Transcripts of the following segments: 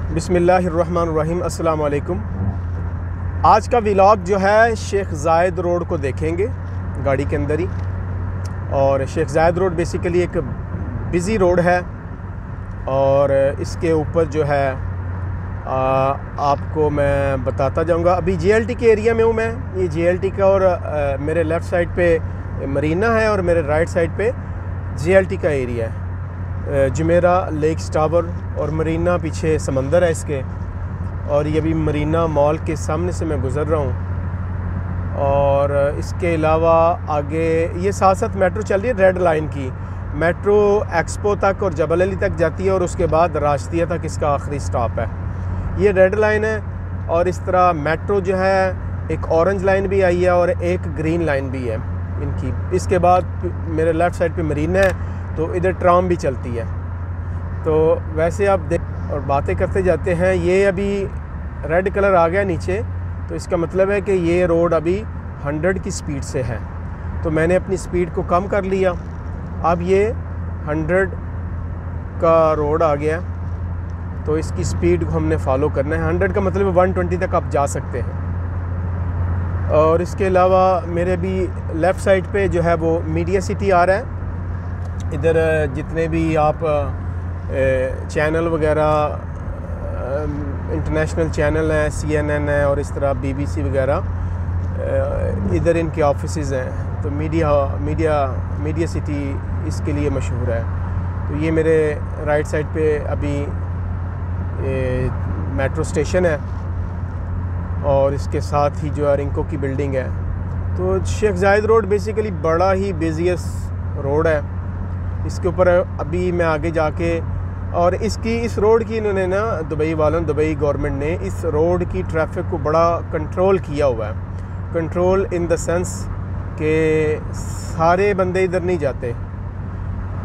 बिस्मिल्लाहिर्रहमानिर्रहीम, अस्सलाम वालेकुम। आज का व्लॉग जो है शेख ज़ायद रोड को देखेंगे गाड़ी के अंदर ही। और शेख ज़ायद रोड बेसिकली एक बिज़ी रोड है और इसके ऊपर जो है आपको मैं बताता जाऊंगा। अभी जेएलटी के एरिया में हूँ मैं। ये जेएलटी का और मेरे लेफ़्ट साइड पे मरीना है और मेरे राइट साइड पे जेएलटी का एरिया है। जुमेरा लेक टावर और मरीना पीछे समंदर है इसके। और ये भी मरीना मॉल के सामने से मैं गुज़र रहा हूँ। और इसके अलावा आगे ये साथ साथ मेट्रो चल रही है रेड लाइन की। मेट्रो एक्सपो तक और जबल अली तक जाती है और उसके बाद राशिदिया तक इसका आखिरी स्टॉप है। ये रेड लाइन है। और इस तरह मेट्रो जो है एक ऑरेंज लाइन भी आई है और एक ग्रीन लाइन भी है इनकी। इसके बाद मेरे लेफ़्ट साइड पे मरीना है तो इधर ट्राम भी चलती है। तो वैसे आप देख और बातें करते जाते हैं। ये अभी रेड कलर आ गया नीचे, तो इसका मतलब है कि ये रोड अभी 100 की स्पीड से है। तो मैंने अपनी स्पीड को कम कर लिया। अब ये 100 का रोड आ गया, तो इसकी स्पीड को हमने फॉलो करना है। 100 का मतलब 120 तक आप जा सकते हैं। और इसके अलावा मेरे भी लेफ़्ट साइड पे जो है वो मीडिया सिटी आ रहा है। इधर जितने भी आप चैनल वगैरह इंटरनेशनल चैनल हैं, CNN है और इस तरह BBC वगैरह, इधर इनके ऑफिसेज़ हैं। तो मीडिया सिटी इसके लिए मशहूर है। तो ये मेरे राइट साइड पे अभी मेट्रो स्टेशन है और इसके साथ ही जो अरिंको की बिल्डिंग है। तो शेख ज़ायद रोड बेसिकली बड़ा ही बिज़ीएस्ट रोड है। इसके ऊपर अभी मैं आगे जाके और इस रोड की इन्होंने ना दुबई गवर्नमेंट ने इस रोड की ट्रैफिक को बड़ा कंट्रोल किया हुआ है। कंट्रोल इन द सेंस कि सारे बंदे इधर नहीं जाते,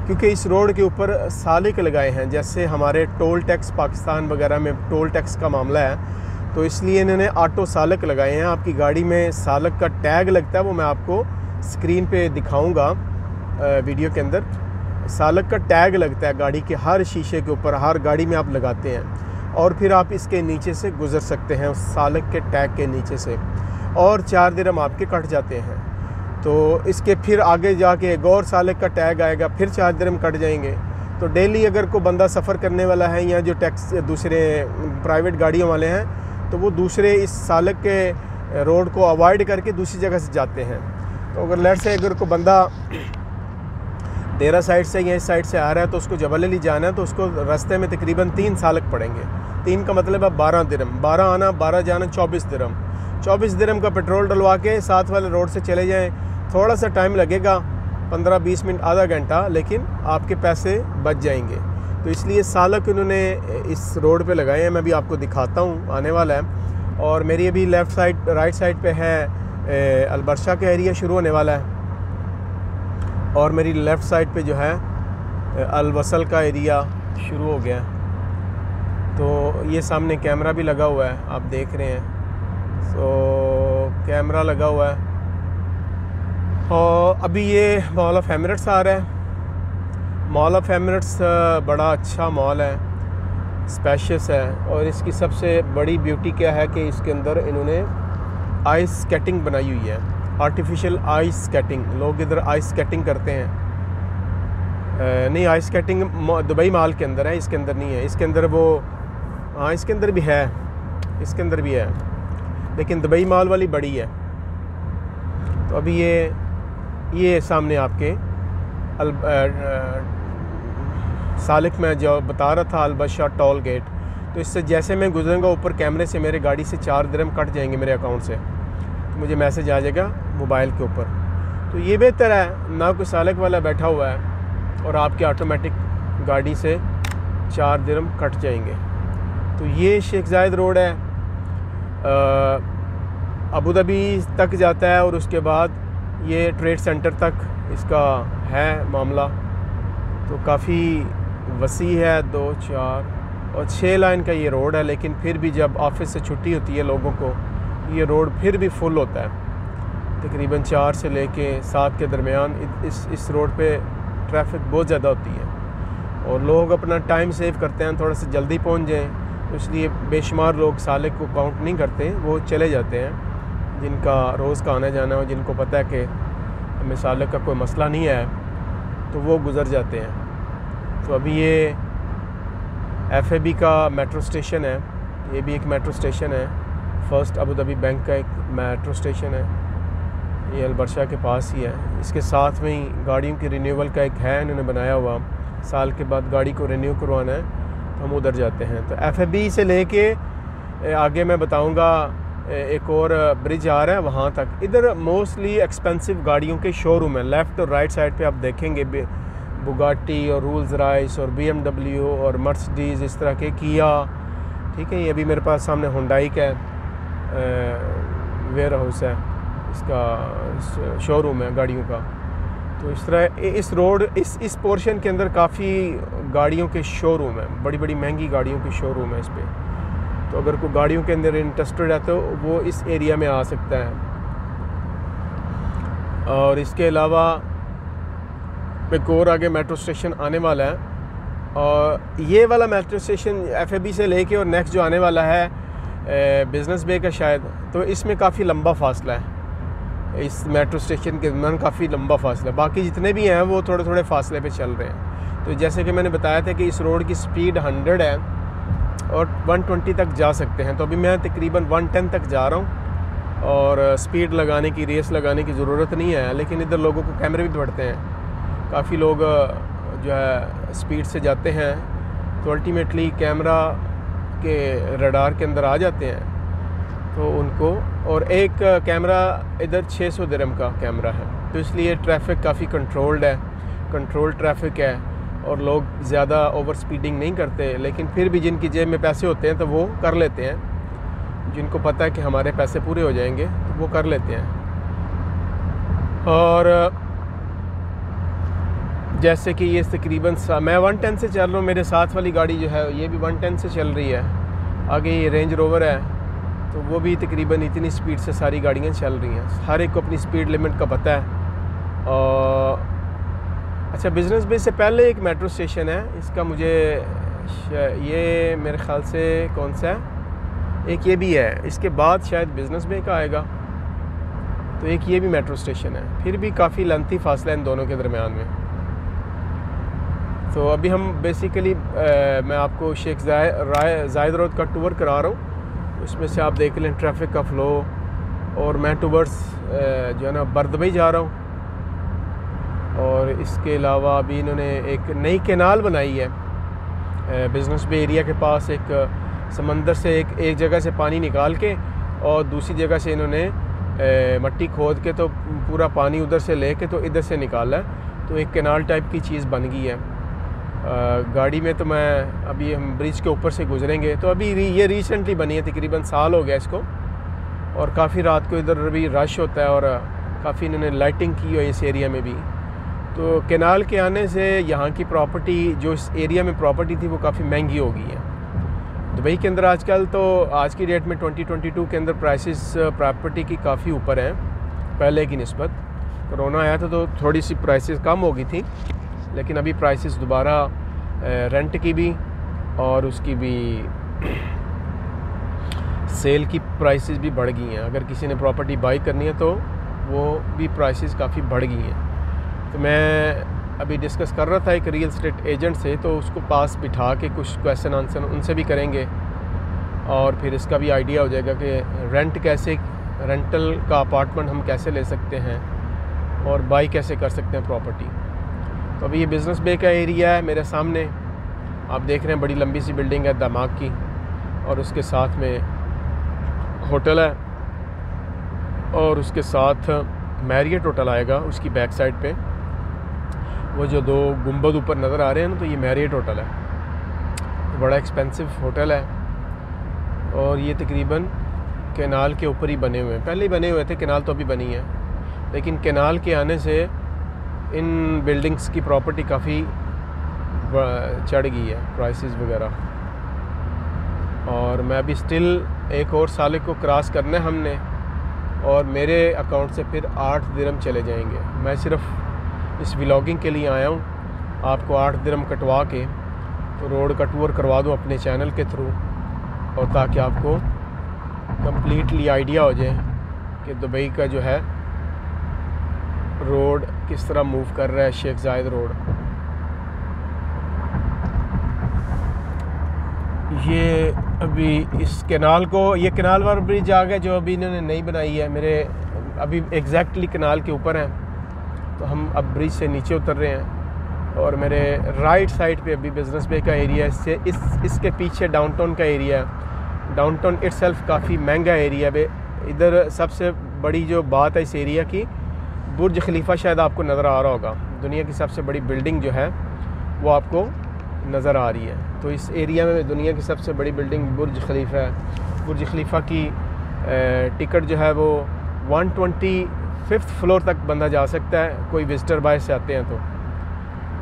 क्योंकि इस रोड के ऊपर सालिक लगाए हैं। जैसे हमारे टोल टैक्स पाकिस्तान वगैरह में टोल टैक्स का मामला है, तो इसलिए इन्होंने ऑटो सालक लगाए हैं। आपकी गाड़ी में सालक का टैग लगता है, वो मैं आपको स्क्रीन पे दिखाऊंगा वीडियो के अंदर। सालक का टैग लगता है गाड़ी के हर शीशे के ऊपर, हर गाड़ी में आप लगाते हैं और फिर आप इसके नीचे से गुज़र सकते हैं, उस सालक के टैग के नीचे से, और 4 दिरहम आपके कट जाते हैं। तो इसके फिर आगे जाके एक और सालक का टैग आएगा, फिर 4 दिरहम कट जाएंगे। तो डेली अगर कोई बंदा सफ़र करने वाला है या जो टैक्स दूसरे प्राइवेट गाड़ियों वाले हैं, तो वो दूसरे इस सालक के रोड को अवॉइड करके दूसरी जगह से जाते हैं। तो अगर लेट से अगर कोई बंदा तेरा साइड से या इस साइड से आ रहा है तो उसको जबल अली जाना है, तो उसको रास्ते में तकरीबन 3 सालक पड़ेंगे। 3 का मतलब है 12 दिरहम, 12 आना 12 जाना 24 दिरहम। 24 दिरहम का पेट्रोल डलवा के साथ वाले रोड से चले जाएं। थोड़ा सा टाइम लगेगा, 15-20 मिनट, आधा घंटा, लेकिन आपके पैसे बच जाएंगे। तो इसलिए सालक उन्होंने इस रोड पे लगाए हैं। मैं भी आपको दिखाता हूँ, आने वाला है। और मेरी अभी राइट साइड पे है अलबरशा का एरिया शुरू होने वाला है और मेरी लेफ़्ट साइड पे जो है अलवसल का एरिया शुरू हो गया। तो ये सामने कैमरा भी लगा हुआ है, आप देख रहे हैं। कैमरा लगा हुआ है। और अभी ये मॉल ऑफ एमिरेट्स आ रहा है। मॉल ऑफ एमिरेट्स बड़ा अच्छा मॉल है, स्पेशियस है। और इसकी सबसे बड़ी ब्यूटी क्या है कि इसके अंदर इन्होंने आइस स्केटिंग बनाई हुई है, आर्टिफिशियल आइस स्केटिंग। लोग इधर आइस स्केटिंग करते हैं। नहीं, आइस स्केटिंग दुबई मॉल के अंदर है, इसके अंदर नहीं है। इसके अंदर वो हाँ, इसके अंदर भी है, इसके अंदर भी है, लेकिन दुबई मॉल वाली बड़ी है। तो अभी ये सामने आपके सालिक में जो बता रहा था अलबशा टोल गेट, तो इससे जैसे मैं गुजरूँगा ऊपर कैमरे से मेरे गाड़ी से 4 दिरहम कट जाएंगे मेरे अकाउंट से। तो मुझे मैसेज आ जाएगा मोबाइल के ऊपर। तो ये बेहतर है, ना कोई सालक वाला बैठा हुआ है और आपके ऑटोमेटिक गाड़ी से 4 दिरहम कट जाएंगे। तो ये शेख ज़ायद रोड है, अबू धाबी तक जाता है और उसके बाद ये ट्रेड सेंटर तक इसका है मामला। तो काफ़ी वसी है, 2, 4 और 6 लाइन का ये रोड है। लेकिन फिर भी जब ऑफिस से छुट्टी होती है लोगों को, ये रोड फिर भी फुल होता है। तकरीबन 4 से लेके 7 के दरमियान इस रोड पे ट्रैफिक बहुत ज़्यादा होती है और लोग अपना टाइम सेव करते हैं, थोड़ा सा जल्दी पहुंच जाएं तो इसलिए बेशुमार लोग सालिक को काउंट नहीं करते, वो चले जाते हैं। जिनका रोज़ का आना जाना हो, जिनको पता है कि हमें सालिक का कोई मसला नहीं है, तो वो गुज़र जाते हैं। तो अभी ये FAB का मेट्रो स्टेशन है, ये भी एक मेट्रो स्टेशन है। फ़र्स्ट अबू धाबी बैंक का एक मेट्रो स्टेशन है, ये अलबरशा के पास ही है। इसके साथ में ही गाड़ियों की रिन्यूअल का एक है इन्होंने बनाया हुआ, साल के बाद गाड़ी को रिन्यू करवाना है तो हम उधर जाते हैं। तो FAB से लेके आगे मैं बताऊंगा एक और ब्रिज आ रहा है वहाँ तक। इधर मोस्टली एक्सपेंसिव गाड़ियों के शोरूम है। लेफ़्ट और राइट साइड पे आप देखेंगे बुगाटी और रोल्स रॉयस और BMW और मर्सिडीज़, इस तरह के, किया, ठीक है। ये अभी मेरे पास सामने हुंडई का वेयर हाउस है, इसका शोरूम है गाड़ियों का। तो इस तरह इस रोड इस पोर्शन के अंदर काफ़ी गाड़ियों के शोरूम है, बड़ी बड़ी महंगी गाड़ियों के शोरूम है इस पर। तो अगर कोई गाड़ियों के अंदर इंटरेस्टेड है तो वो इस एरिया में आ सकता है। और इसके अलावा एक और आगे मेट्रो स्टेशन आने वाला है, और ये वाला मेट्रो स्टेशन FAB से लेके और नेक्स्ट जो आने वाला है बिज़नेस बे का शायद, तो इसमें काफ़ी लंबा फासला है। इस मेट्रो स्टेशन के दरमियान काफ़ी लंबा फासला है, बाकी जितने भी हैं वो थोड़े थोड़े फासले पे चल रहे हैं। तो जैसे कि मैंने बताया था कि इस रोड की स्पीड 100 है और 120 तक जा सकते हैं। तो अभी मैं तकरीबन 110 तक जा रहा हूँ, और स्पीड लगाने की, रेस लगाने की ज़रूरत नहीं है। लेकिन इधर लोगों को कैमरे भी पड़ते हैं, काफ़ी लोग जो है स्पीड से जाते हैं, तो अल्टीमेटली कैमरा के रडार के अंदर आ जाते हैं तो उनको। और एक कैमरा इधर 600 दिरहम का कैमरा है, तो इसलिए ट्रैफिक काफ़ी कंट्रोल्ड है, कंट्रोल ट्रैफिक है, और लोग ज़्यादा ओवर स्पीडिंग नहीं करते। लेकिन फिर भी जिनकी जेब में पैसे होते हैं तो वो कर लेते हैं, जिनको पता है कि हमारे पैसे पूरे हो जाएंगे तो वो कर लेते हैं। और जैसे कि ये तकरीबन मैं 110 से चल रहा हूँ, मेरे साथ वाली गाड़ी जो है ये भी 110 से चल रही है। आगे ये रेंज रोवर है, तो वो भी तकरीबन इतनी स्पीड से सारी गाड़ियाँ चल रही हैं। हर एक को अपनी स्पीड लिमिट का पता है। और अच्छा, बिज़नेस बे से पहले एक मेट्रो स्टेशन है, इसका मुझे ये मेरे ख़्याल से कौन सा है, एक ये भी है, इसके बाद शायद बिज़नेस बे का आएगा। तो एक ये भी मेट्रो स्टेशन है, फिर भी काफ़ी लंथी फासला है इन दोनों के दरमियान में। तो अभी हम बेसिकली मैं आपको शेख जायद रोड का टूर करा रहा हूँ, उसमें से आप देख लें ट्रैफिक का फ़्लो। और मैं टूवर्ड्स जो है ना बर्दबई जा रहा हूँ। और इसके अलावा अभी इन्होंने एक नई कैनाल बनाई है बिज़नेस बे एरिया के पास। एक समंदर से एक जगह से पानी निकाल के और दूसरी जगह से इन्होंने मट्टी खोद के तो पूरा पानी उधर से लेके तो इधर से निकाला है। तो एक कैनाल टाइप की चीज़ बन गई है। गाड़ी में तो मैं अभी हम ब्रिज के ऊपर से गुजरेंगे, तो अभी ये रिसेंटली बनी है, तकरीबन साल हो गया इसको। और काफ़ी रात को इधर भी रश होता है, और काफ़ी इन्होंने लाइटिंग की है इस एरिया में भी। तो कैनाल के आने से यहाँ की प्रॉपर्टी, जो इस एरिया में प्रॉपर्टी थी, वो काफ़ी महंगी हो गई है। दुबई के अंदर आजकल तो आज की डेट में 2022 के अंदर प्राइसेस प्रॉपर्टी की काफ़ी ऊपर हैं पहले की निस्बत। कोरोना आया था तो थोड़ी सी प्राइसेस कम हो गई थी, लेकिन अभी प्राइसेस दोबारा रेंट की भी और उसकी भी सेल की प्राइसेस भी बढ़ गई हैं। अगर किसी ने प्रॉपर्टी बाई करनी है तो वो भी प्राइसेस काफ़ी बढ़ गई हैं। तो मैं अभी डिस्कस कर रहा था एक रियल एस्टेट एजेंट से, तो उसको पास बिठा के कुछ क्वेश्चन आंसर उनसे भी करेंगे, और फिर इसका भी आइडिया हो जाएगा कि रेंटल का अपार्टमेंट हम कैसे ले सकते हैं और बाई कैसे कर सकते हैं प्रॉपर्टी। तो अभी ये बिज़नेस बे का एरिया है मेरे सामने, आप देख रहे हैं, बड़ी लंबी सी बिल्डिंग है दामाग की, और उसके साथ में होटल है, और उसके साथ मैरियट होटल आएगा उसकी बैक साइड पे। वो जो दो गुंबद ऊपर नज़र आ रहे हैं ना, तो ये मैरियट होटल है, बड़ा एक्सपेंसिव होटल है। और ये तकरीबन कैनाल के ऊपर ही बने हुए हैं, पहले ही बने हुए थे, कैनाल तो अभी बनी है, लेकिन कैनाल के आने से इन बिल्डिंग्स की प्रॉपर्टी काफ़ी चढ़ गई है, प्राइसेस वगैरह। और मैं अभी स्टिल एक और साल को क्रॉस करना है हमने, और मेरे अकाउंट से फिर 8 दिरहम चले जाएंगे। मैं सिर्फ इस व्लॉगिंग के लिए आया हूँ, आपको 8 दिरहम कटवा के तो रोड का टूर करवा दूँ अपने चैनल के थ्रू, और ताकि आपको कम्प्लीटली आइडिया हो जाए कि दुबई का जो है रोड किस तरह मूव कर रहा है, शेख जायद रोड। ये अभी इस कैनाल को, ये कैनाल वाला ब्रिज आ गया जो अभी इन्होंने नई बनाई है। मेरे अभी एग्जैक्टली कैनाल के ऊपर हैं, तो हम अब ब्रिज से नीचे उतर रहे हैं। और मेरे राइट साइड पे अभी बिज़नेस बे का एरिया है, इसके पीछे डाउनटाउन का एरिया है। डाउनटाउन इटसेल्फ काफ़ी महंगा एरिया है। इधर सबसे बड़ी जो बात है इस एरिया की, बुर्ज खलीफा शायद आपको नज़र आ रहा होगा। दुनिया की सबसे बड़ी बिल्डिंग जो है वो आपको नज़र आ रही है। तो इस एरिया में दुनिया की सबसे बड़ी बिल्डिंग बुर्ज खलीफा है। बुर्ज खलीफा की टिकट जो है वो 125th फ्लोर तक बंदा जा सकता है, कोई विज़िटर बाहर से आते हैं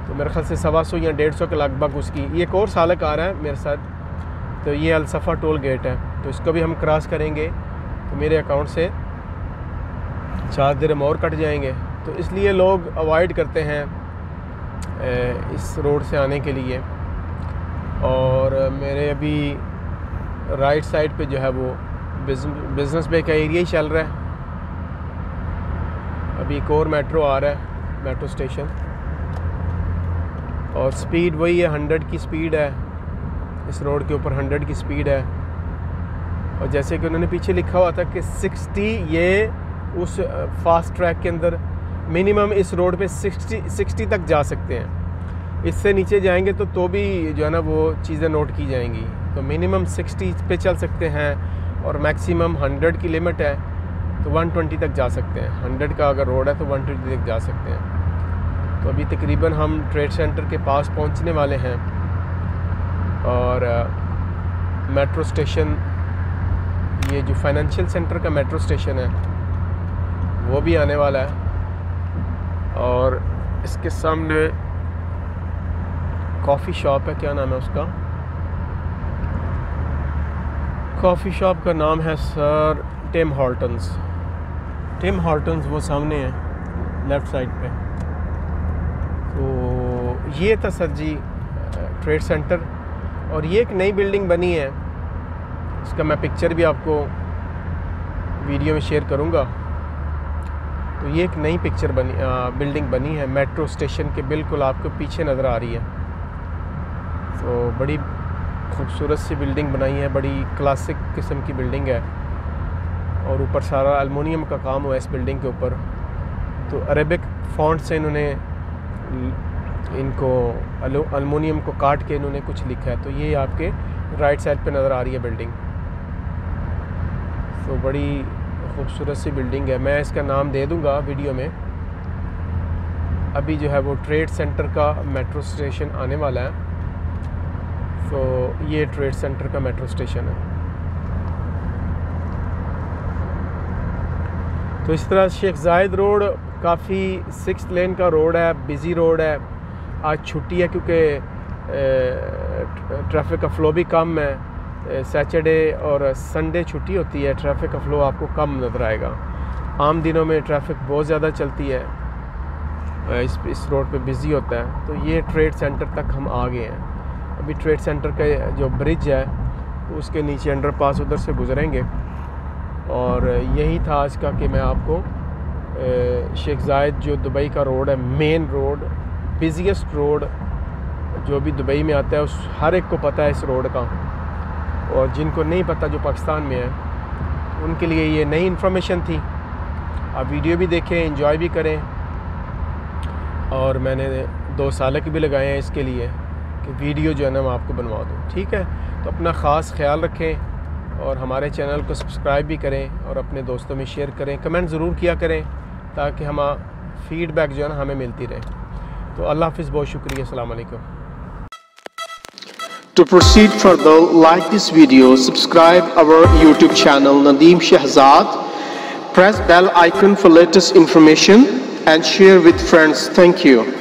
तो मेरे ख्याल से 125 या 150 के लगभग उसकी। ये एक और सालक आ रहा है मेरे साथ, तो ये अलसफ़ा टोल गेट है, तो इसको भी हम क्रॉस करेंगे तो मेरे अकाउंट से 4 दिरहम और कट जाएंगे। तो इसलिए लोग अवॉइड करते हैं इस रोड से आने के लिए। और मेरे अभी राइट साइड पे जो है वो बिज़नेस बे का एरिया ही चल रहा है। अभी एक और मेट्रो आ रहा है, मेट्रो स्टेशन, और स्पीड वही है, 100 की स्पीड है इस रोड के ऊपर, 100 की स्पीड है। और जैसे कि उन्होंने पीछे लिखा हुआ था कि 60, ये उस फास्ट ट्रैक के अंदर मिनिमम इस रोड पे 60 तक जा सकते हैं। इससे नीचे जाएंगे तो भी जो है ना वो चीज़ें नोट की जाएंगी। तो मिनिमम 60 पे चल सकते हैं और मैक्सिमम 100 की लिमिट है तो 120 तक जा सकते हैं। 100 का अगर रोड है तो 120 तक जा सकते हैं। तो अभी तकरीबन हम ट्रेड सेंटर के पास पहुंचने वाले हैं और मेट्रो स्टेशन, ये जो फाइनेंशियल सेंटर का मेट्रो स्टेशन है वो भी आने वाला है। और इसके सामने कॉफ़ी शॉप है, क्या नाम है उसका, कॉफ़ी शॉप का नाम है sir Tim Hortons. Tim Hortons वो सामने है लेफ़्ट साइड पे। तो ये था सर जी ट्रेड सेंटर। और ये एक नई बिल्डिंग बनी है, इसका मैं पिक्चर भी आपको वीडियो में शेयर करूँगा। तो ये एक नई बिल्डिंग बनी है मेट्रो स्टेशन के बिल्कुल आपको पीछे नज़र आ रही है। तो बड़ी खूबसूरत सी बिल्डिंग बनाई है, बड़ी क्लासिक किस्म की बिल्डिंग है। और ऊपर सारा एल्युमिनियम का काम हुआ है इस बिल्डिंग के ऊपर। तो अरेबिक फ़ॉन्ट से इन्होंने इनको एल्युमिनियम को काट के इन्होंने कुछ लिखा है। तो ये आपके राइट साइड पे नज़र आ रही है बिल्डिंग। तो बड़ी खूबसूरत सी बिल्डिंग है, मैं इसका नाम दे दूँगा वीडियो में। अभी जो है वो ट्रेड सेंटर का मेट्रो स्टेशन आने वाला है। तो ये ट्रेड सेंटर का मेट्रो स्टेशन है। तो इस तरह शेख जायद रोड काफ़ी 6 लेन का रोड है, बिज़ी रोड है। आज छुट्टी है क्योंकि ट्रैफिक का फ़्लो भी कम है। सैटरडे और संडे छुट्टी होती है, ट्रैफिक का फ़्लो आपको कम नज़र आएगा। आम दिनों में ट्रैफिक बहुत ज़्यादा चलती है, इस रोड पे बिज़ी होता है। तो ये ट्रेड सेंटर तक हम आ गए हैं। अभी ट्रेड सेंटर का जो ब्रिज है उसके नीचे अंडरपास उधर से गुजरेंगे। और यही था आज का कि मैं आपको शेख जायद जो दुबई का रोड है, मेन रोड, बिज़ीएस्ट रोड जो भी दुबई में आता है, उस हर एक को पता है इस रोड का। और जिनको नहीं पता जो पाकिस्तान में है उनके लिए ये नई इन्फॉर्मेशन थी। आप वीडियो भी देखें, एंजॉय भी करें। और मैंने 2 साल भी लगाए हैं इसके लिए कि वीडियो जो है ना मैं आपको बनवा दूँ। ठीक है, तो अपना ख़ास ख्याल रखें और हमारे चैनल को सब्सक्राइब भी करें और अपने दोस्तों में शेयर करें, कमेंट ज़रूर किया करें ताकि हम फीडबैक जो है ना हमें मिलती रहे। तो अल्लाह हाफ़िज़, बहुत शुक्रिया, अस्सलाम वालेकुम। To proceed further, like this video, subscribe our YouTube channel Nadeem Shehzad, press bell icon for latest information and share with friends. Thank you.